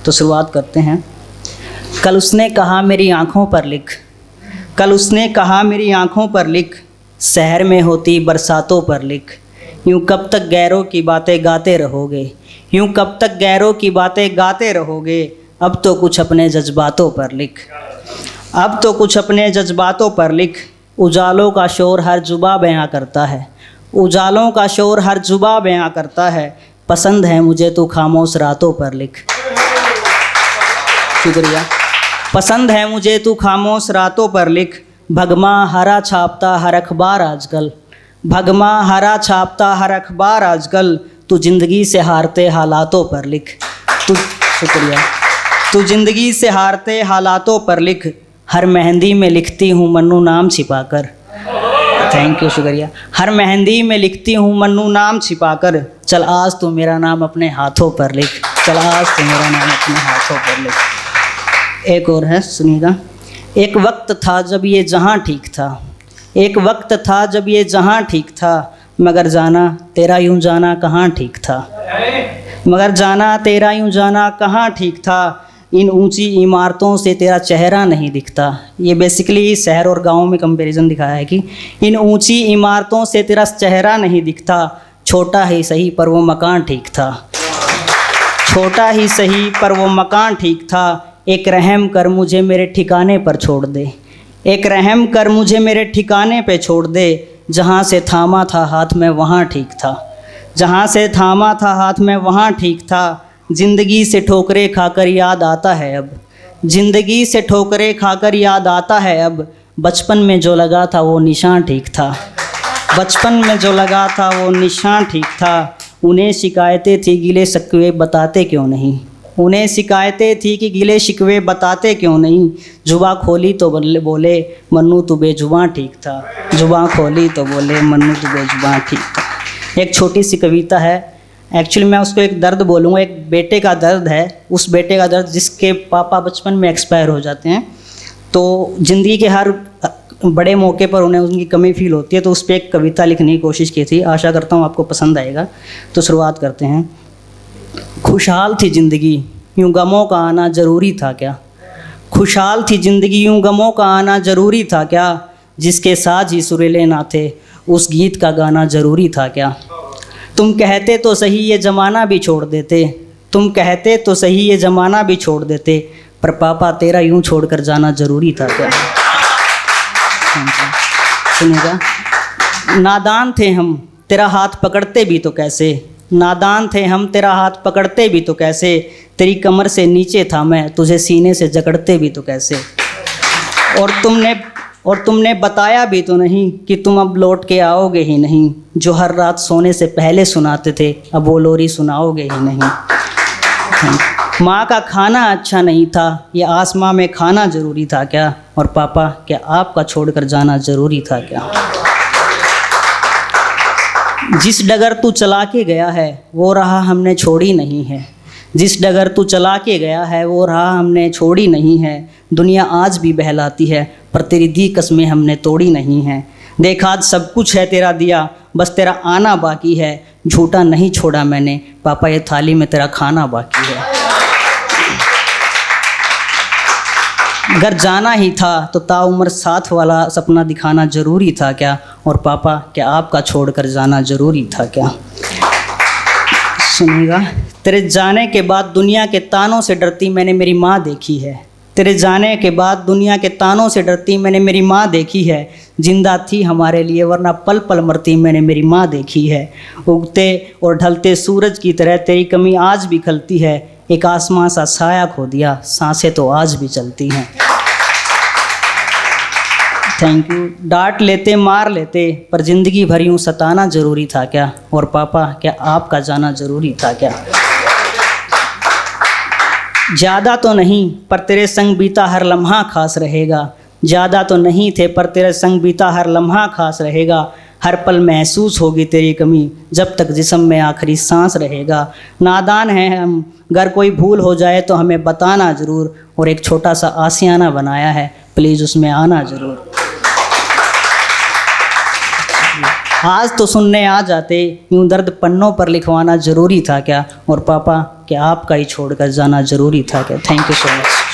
तो शुरुआत करते हैं। कल उसने कहा मेरी आँखों पर लिख, कल उसने कहा मेरी आँखों पर लिख, शहर में होती बरसातों पर लिख। यूँ कब तक गैरों की बातें गाते रहोगे, यूँ कब तक गैरों की बातें गाते रहोगे। अब तो कुछ अपने जज्बातों पर लिख, अब तो कुछ अपने जज्बातों पर लिख। उजालों का शोर हर जुबा बयां करता है, उजालों का शोर हर जुबा बयां करता है। पसंद है मुझे तू खामोश रातों पर लिख। शुक्रिया। पसंद है मुझे तू खामोश रातों पर लिख। भगमा हरा छापता हर अखबार आजकल, भगमा हरा छापता हर अखबार आजकल। तू ज़िंदगी से हारते हालातों पर लिख। तू शुक्रिया। तू ज़िंदगी से हारते हालातों पर लिख। हर मेहंदी में लिखती हूँ मन्नू नाम छिपाकर। थैंक यू, शुक्रिया। हर मेहंदी में लिखती हूँ मन्नू नाम छिपाकर। चल आज तू मेरा नाम अपने हाथों पर लिख, चल आज तू मेरा नाम अपने हाथों पर लिख। एक और है, सुनिएगा। एक वक्त था जब ये जहाँ ठीक था, एक वक्त था जब ये जहाँ ठीक था। मगर जाना तेरा यूँ जाना कहाँ ठीक था, मगर जाना तेरा यूँ जाना कहाँ ठीक था। इन ऊंची इमारतों से तेरा चेहरा नहीं दिखता। ये बेसिकली शहर और गांव में कंपैरिजन दिखाया है कि इन ऊंची इमारतों से तेरा चेहरा नहीं दिखता। छोटा ही सही पर वो मकान ठीक था, छोटा ही सही पर वो मकान ठीक था। एक रहम कर मुझे मेरे ठिकाने पर छोड़ दे, एक रहम कर मुझे मेरे ठिकाने पे छोड़ दे। जहाँ से थामा था हाथ में वहाँ ठीक था, जहाँ से थामा था हाथ में वहाँ ठीक था। ज़िंदगी से ठोकरें खाकर याद आता है अब, ज़िंदगी से ठोकरें खाकर याद आता है अब। बचपन में जो लगा था वो निशान ठीक था, बचपन में जो लगा था वो निशान ठीक था। उन्हें शिकायतें थी गिले शिकवे बताते क्यों नहीं, उन्हें शिकायतें थी कि गिले शिकवे बताते क्यों नहीं। जुबां खोली तो बोले मन्नू तू बेजुबां ठीक था, जुबां खोली तो बोले मन्नू तू बेजुबां ठीक था। एक छोटी सी कविता है, एक्चुअली मैं उसको एक दर्द बोलूँगा। एक बेटे का दर्द है, उस बेटे का दर्द जिसके पापा बचपन में एक्सपायर हो जाते हैं। तो ज़िंदगी के हर बड़े मौके पर उन्हें उनकी कमी फील होती है। तो उस पर एक कविता लिखने की कोशिश की थी, आशा करता हूँ आपको पसंद आएगा। तो शुरुआत करते हैं। खुशहाल थी ज़िंदगी यूँ गमों का आना ज़रूरी था क्या, खुशहाल थी ज़िंदगी यूँ गमों का आना ज़रूरी था क्या। जिसके साज ही सुरीले ना थे उस गीत का गाना ज़रूरी था क्या। तुम कहते तो सही ये ज़माना भी छोड़ देते, तुम कहते तो सही ये ज़माना भी छोड़ देते। पर पापा तेरा यूँ छोड़कर जाना ज़रूरी था क्या। सुनिएगा। नादान थे हम तेरा हाथ पकड़ते भी तो कैसे, नादान थे हम तेरा हाथ पकड़ते भी तो कैसे। तेरी कमर से नीचे था मैं तुझे सीने से जकड़ते भी तो कैसे। और तुमने बताया भी तो नहीं कि तुम अब लौट के आओगे ही नहीं। जो हर रात सोने से पहले सुनाते थे अब वो लोरी सुनाओगे ही नहीं। माँ का खाना अच्छा नहीं था ये आसमां में खाना ज़रूरी था क्या। और पापा क्या आपका छोड़कर जाना ज़रूरी था क्या। जिस डगर तू चला के गया है वो राह हमने छोड़ी नहीं है, जिस डगर तू चला के गया है वो राह हमने छोड़ी नहीं है। दुनिया आज भी बहलाती है पर तेरी दी कसमें हमने तोड़ी नहीं है। देख आज सब कुछ है तेरा दिया बस तेरा आना बाकी है। झूठा नहीं छोड़ा मैंने पापा ये थाली में तेरा खाना बाकी है। घर जाना ही था तो ताउम्र साथ वाला सपना दिखाना ज़रूरी था क्या। और पापा क्या आपका छोड़कर जाना ज़रूरी था क्या। सुनिएगा। तेरे जाने के बाद दुनिया के तानों से डरती मैंने मेरी माँ देखी है, तेरे जाने के बाद दुनिया के तानों से डरती मैंने मेरी माँ देखी है। जिंदा थी हमारे लिए वरना पल पल मरती मैंने मेरी माँ देखी है। उगते और ढलते सूरज की तरह तेरी कमी आज भी खलती है। एक आसमां सा साया खो दिया सांसें तो आज भी चलती हैं। Thank you. डांट लेते मार लेते पर ज़िंदगी भर यूँ सताना ज़रूरी था क्या। और पापा क्या आपका जाना ज़रूरी था क्या। ज़्यादा तो नहीं पर तेरे संग बीता हर लम्हा खास रहेगा, ज़्यादा तो नहीं थे पर तेरे संग बीता हर लम्हा खास रहेगा। हर पल महसूस होगी तेरी कमी जब तक जिस्म में आखिरी सांस रहेगा। नादान हैं हम अगर कोई भूल हो जाए तो हमें बताना ज़रूर। और एक छोटा सा आशियाना बनाया है प्लीज़ उसमें आना ज़रूर। आज तो सुनने आ जाते, यूं दर्द पन्नों पर लिखवाना ज़रूरी था क्या? और पापा क्या आपका ही छोड़कर जाना ज़रूरी था क्या? Thank you so much.